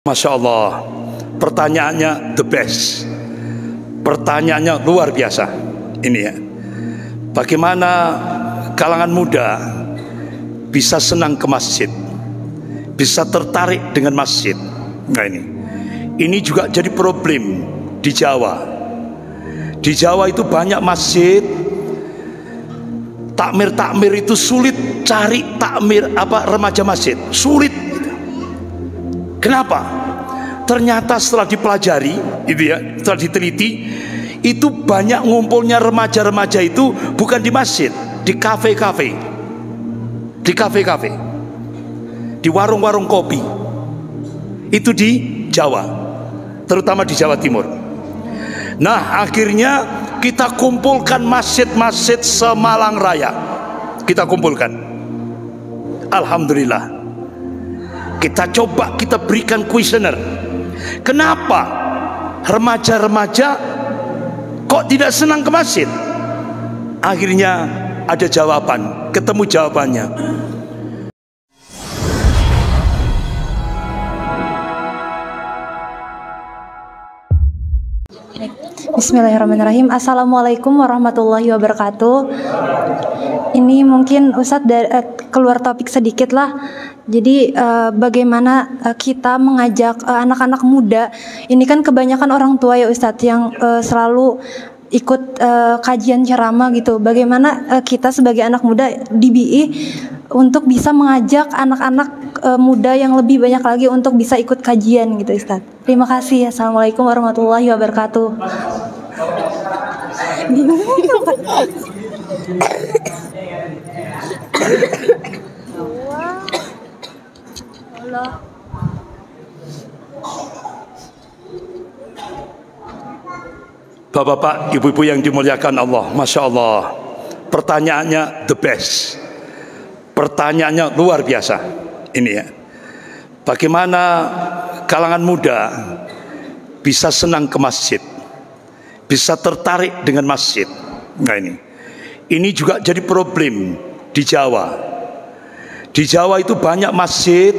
Masya Allah, pertanyaannya the best. Pertanyaannya luar biasa. Ini ya, bagaimana kalangan muda bisa senang ke masjid, bisa tertarik dengan masjid. Nah ini juga jadi problem di Jawa. Di Jawa itu banyak masjid, takmir itu sulit cari takmir remaja masjid, sulit. Kenapa? Ternyata setelah dipelajari, setelah diteliti, itu banyak ngumpulnya remaja-remaja itu bukan di masjid, di kafe-kafe, di warung-warung kopi. Itu di Jawa, terutama di Jawa Timur. Nah, akhirnya kita kumpulkan masjid-masjid Semalang Raya. Kita kumpulkan. Alhamdulillah. Kita coba, kita berikan kuesioner. Kenapa remaja-remaja kok tidak senang ke masjid? Akhirnya ada jawaban, ketemu jawabannya. Bismillahirrahmanirrahim. Assalamualaikum warahmatullahi wabarakatuh. Ini mungkin Ustadz keluar topik sedikit lah. Jadi bagaimana kita mengajak anak-anak muda. Ini kan kebanyakan orang tua ya Ustadz yang selalu ikut kajian ceramah gitu. Bagaimana kita sebagai anak muda di BI untuk bisa mengajak anak-anak muda yang lebih banyak lagi untuk bisa ikut kajian gitu Ustadz. Terima kasih. Assalamualaikum warahmatullahi wabarakatuh. Bapak-bapak, ibu-ibu yang dimuliakan Allah, Masya Allah, pertanyaannya the best. Pertanyaannya luar biasa. Ini ya, bagaimana kalangan muda bisa senang ke masjid, bisa tertarik dengan masjid. Nah ini juga jadi problem di Jawa. Di Jawa itu banyak masjid,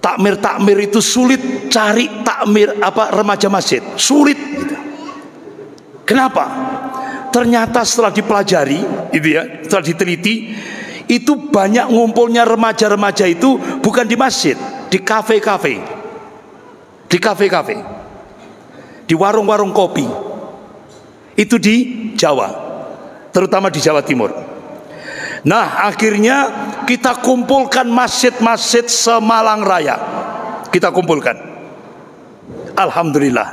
takmir itu sulit cari takmir remaja masjid, sulit gitu. Kenapa? Ternyata setelah dipelajari, setelah diteliti, itu banyak ngumpulnya remaja-remaja itu bukan di masjid, di kafe-kafe, di warung-warung kopi. Itu di Jawa, terutama di Jawa Timur. Nah, akhirnya kita kumpulkan masjid-masjid Semalang Raya. Kita kumpulkan. Alhamdulillah.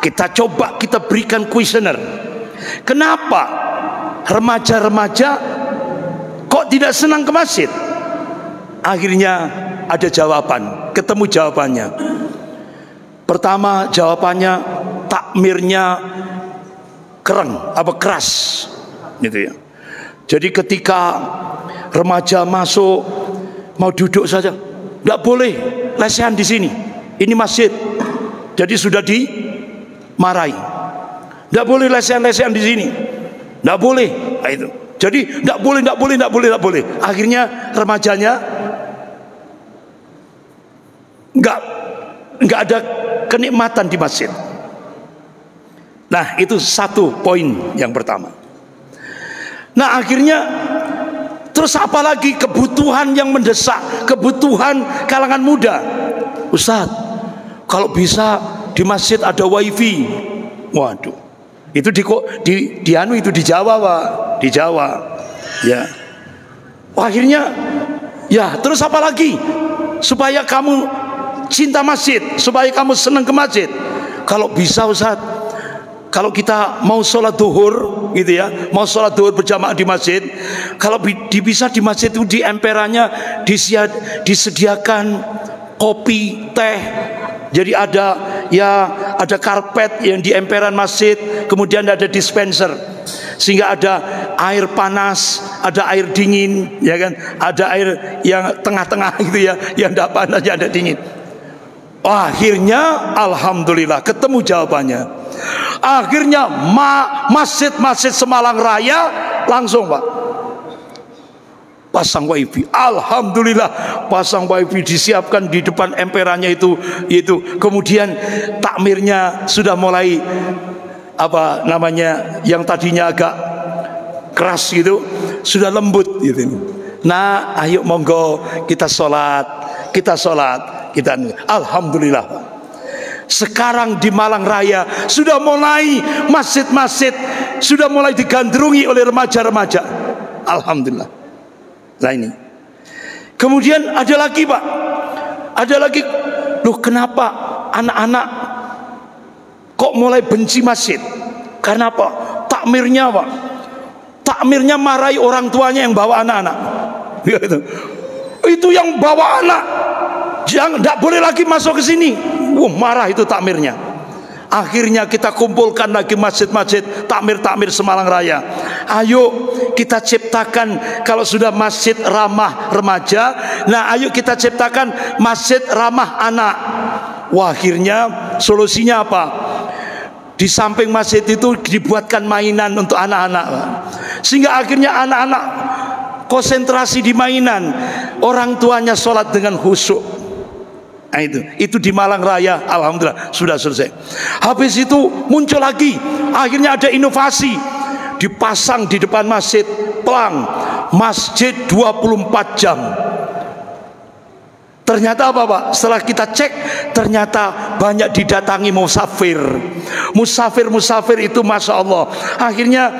Kita coba, kita berikan kuesioner. Kenapa remaja-remaja kok tidak senang ke masjid? Akhirnya ada jawaban, ketemu jawabannya. Pertama jawabannya, takmirnya keras, gitu ya. Jadi ketika remaja masuk mau duduk saja, nggak boleh lesehan di sini. Ini masjid, jadi sudah dimarahi. Nggak boleh lesehan di sini, nggak boleh. Nah, itu. Jadi nggak boleh. Akhirnya remajanya nggak ada kenikmatan di masjid. Nah, itu satu poin yang pertama. Nah, akhirnya terus apa lagi kebutuhan yang mendesak, kebutuhan kalangan muda. Ustadz, kalau bisa di masjid ada wifi. Waduh, itu di Jawa, Pak. Di Jawa. Ya. Akhirnya ya, terus apa lagi? Supaya kamu cinta masjid, supaya kamu senang ke masjid. Kalau bisa Ustadz, kalau kita mau sholat duhur gitu ya, mau sholat duhur berjamaah di masjid, kalau bisa di masjid itu di emperannya disediakan kopi, teh. Jadi ada karpet yang di emperan masjid, kemudian ada dispenser, sehingga ada air panas, ada air dingin, ya kan? Ada air yang tengah-tengah gitu ya, yang tidak panas, yang ada dingin. Akhirnya alhamdulillah ketemu jawabannya. Akhirnya masjid-masjid Semalang Raya langsung, Pak. pasang wifi. Alhamdulillah, pasang wifi, disiapkan di depan emperannya itu. Kemudian takmirnya sudah mulai apa namanya, yang tadinya agak keras gitu, sudah lembut gitu. Nah, ayo monggo kita sholat. Alhamdulillah. Sekarang di Malang Raya sudah mulai masjid-masjid sudah mulai digandrungi oleh remaja-remaja. Alhamdulillah. Nah ini. Kemudian ada lagi Pak. Ada lagi. Loh, kenapa anak-anak kok mulai benci masjid? Karena apa? Takmirnya Pak. Takmirnya marahi orang tuanya yang bawa anak-anak. Itu yang bawa anak. Jangan, tidak boleh lagi masuk ke sini. Marah itu takmirnya. Akhirnya kita kumpulkan lagi masjid-masjid, takmir-takmir Semalang Raya. Ayo kita ciptakan, kalau sudah masjid ramah remaja, nah ayo kita ciptakan masjid ramah anak. Wah, akhirnya solusinya apa? Di samping masjid itu dibuatkan mainan untuk anak-anak, sehingga akhirnya anak-anak konsentrasi di mainan, orang tuanya sholat dengan khusyuk. Nah, itu di Malang Raya, alhamdulillah sudah selesai. Habis itu muncul lagi, akhirnya ada inovasi, dipasang di depan masjid pelang, masjid 24 jam. Ternyata apa Pak? Setelah kita cek, ternyata banyak didatangi musafir. Musafir itu Masya Allah. Akhirnya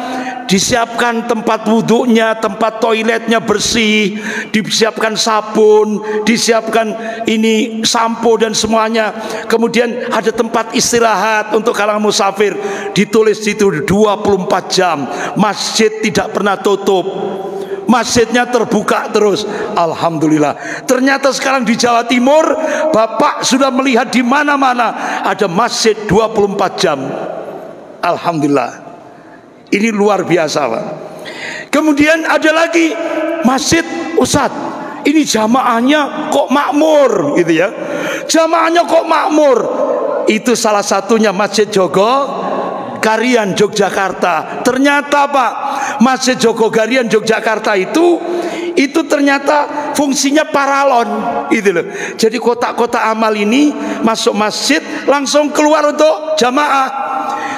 disiapkan tempat wudhunya, tempat toiletnya bersih, disiapkan sabun, disiapkan ini sampo dan semuanya. Kemudian ada tempat istirahat untuk kalangan musafir. Ditulis di situ 24 jam. Masjid tidak pernah tutup. Masjidnya terbuka terus. Alhamdulillah. Ternyata sekarang di Jawa Timur, Bapak sudah melihat di mana-mana ada masjid 24 jam. Alhamdulillah. Ini luar biasa Pak. Kemudian ada lagi masjid, Ustadz, ini jamaahnya kok makmur gitu ya. Jamaahnya kok makmur. Itu salah satunya Masjid Jogokarian Yogyakarta. Ternyata Pak, Masjid Jogokarian Yogyakarta itu ternyata fungsinya paralon itu loh. Jadi kotak-kotak amal ini masuk masjid langsung keluar untuk jamaah.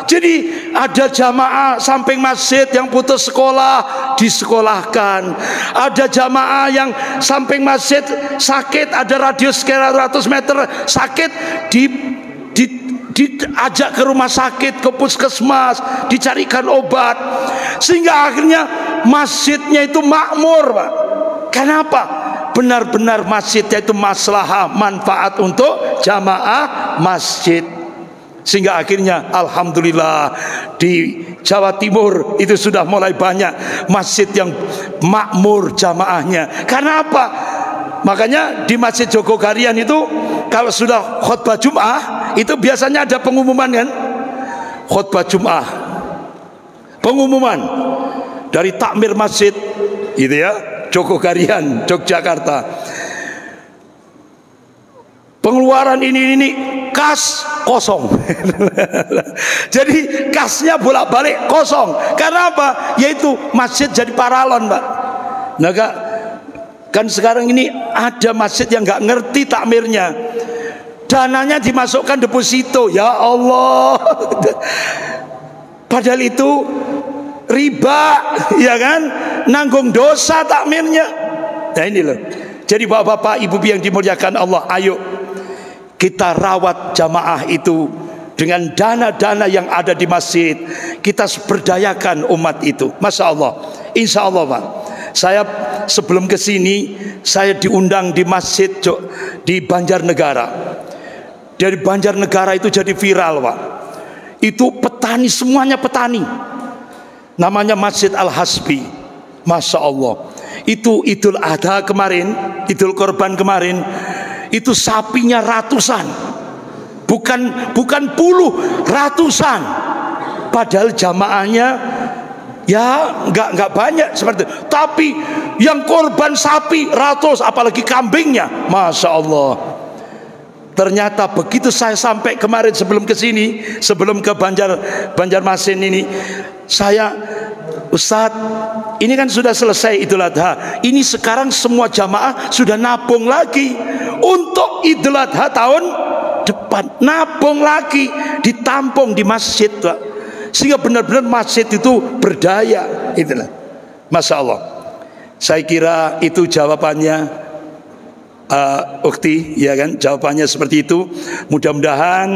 Jadi ada jamaah samping masjid yang putus sekolah disekolahkan. Ada jamaah yang samping masjid sakit, ada radius sekian ratus meter sakit, diajak ke rumah sakit, ke puskesmas, dicarikan obat, sehingga akhirnya masjidnya itu makmur Pak. Kenapa? Benar-benar masjidnya itu maslahah, manfaat untuk jamaah masjid. Sehingga akhirnya alhamdulillah di Jawa Timur itu sudah mulai banyak masjid yang makmur jamaahnya. Karena apa? Makanya di Masjid Jogokarian itu kalau sudah khutbah Jum'ah itu biasanya ada pengumuman kan? Khutbah Jum'ah, pengumuman dari takmir masjid gitu ya, Jogokarian Yogyakarta. Pengeluaran ini kas kosong. Jadi kasnya bolak-balik kosong. Karena apa? Yaitu masjid jadi paralon Pak. Nah kan sekarang ini ada masjid yang nggak ngerti takmirnya, dananya dimasukkan deposito. Ya Allah. Padahal itu riba, ya kan? Nanggung dosa takmirnya. Nah ini loh. Jadi bapak-bapak, ibu yang dimuliakan Allah, ayo kita rawat jamaah itu dengan dana-dana yang ada di masjid. Kita berdayakan umat itu. Masya Allah. Insya Allah Pak. Saya sebelum ke sini saya diundang di masjid di Banjarnegara. Dari Banjarnegara itu jadi viral Pak. Itu petani, semuanya petani. Namanya Masjid Al-Hasbi. Masya Allah. Itu Idul Adha kemarin, Idul Korban kemarin, itu sapinya ratusan, bukan puluh, ratusan. Padahal jamaahnya ya nggak banyak seperti itu. Tapi yang korban sapi ratus, apalagi kambingnya, Masya Allah. Ternyata begitu saya sampai kemarin sebelum ke sini, sebelum ke Banjarmasin ini, saya Ustadz, ini kan sudah selesai Idul Adha. Ini sekarang semua jamaah sudah nabung lagi untuk Idul Adha tahun depan. Nabung lagi, ditampung di masjid, Pak. Sehingga benar-benar masjid itu berdaya. Itulah. Masya Allah. Saya kira itu jawabannya, Ukti, ya kan? Jawabannya seperti itu. Mudah-mudahan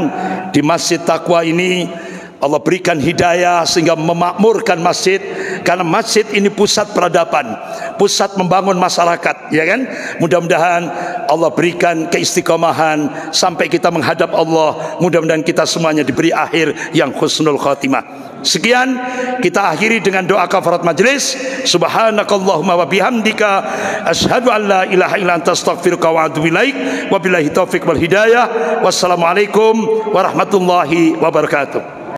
di Masjid Taqwa ini Allah berikan hidayah sehingga memakmurkan masjid, karena masjid ini pusat peradaban, pusat membangun masyarakat, ya kan? Mudah-mudahan Allah berikan keistiqomahan sampai kita menghadap Allah. Mudah-mudahan kita semuanya diberi akhir yang husnul khatimah. Sekian, kita akhiri dengan doa kafarat majelis. Subhanakallahumma wa bihamdika asyhadu an la ilaha illa anta astaghfiruka wa atubu ilaik. Wabillahi taufik wal hidayah. Wassalamualaikum warahmatullahi wabarakatuh.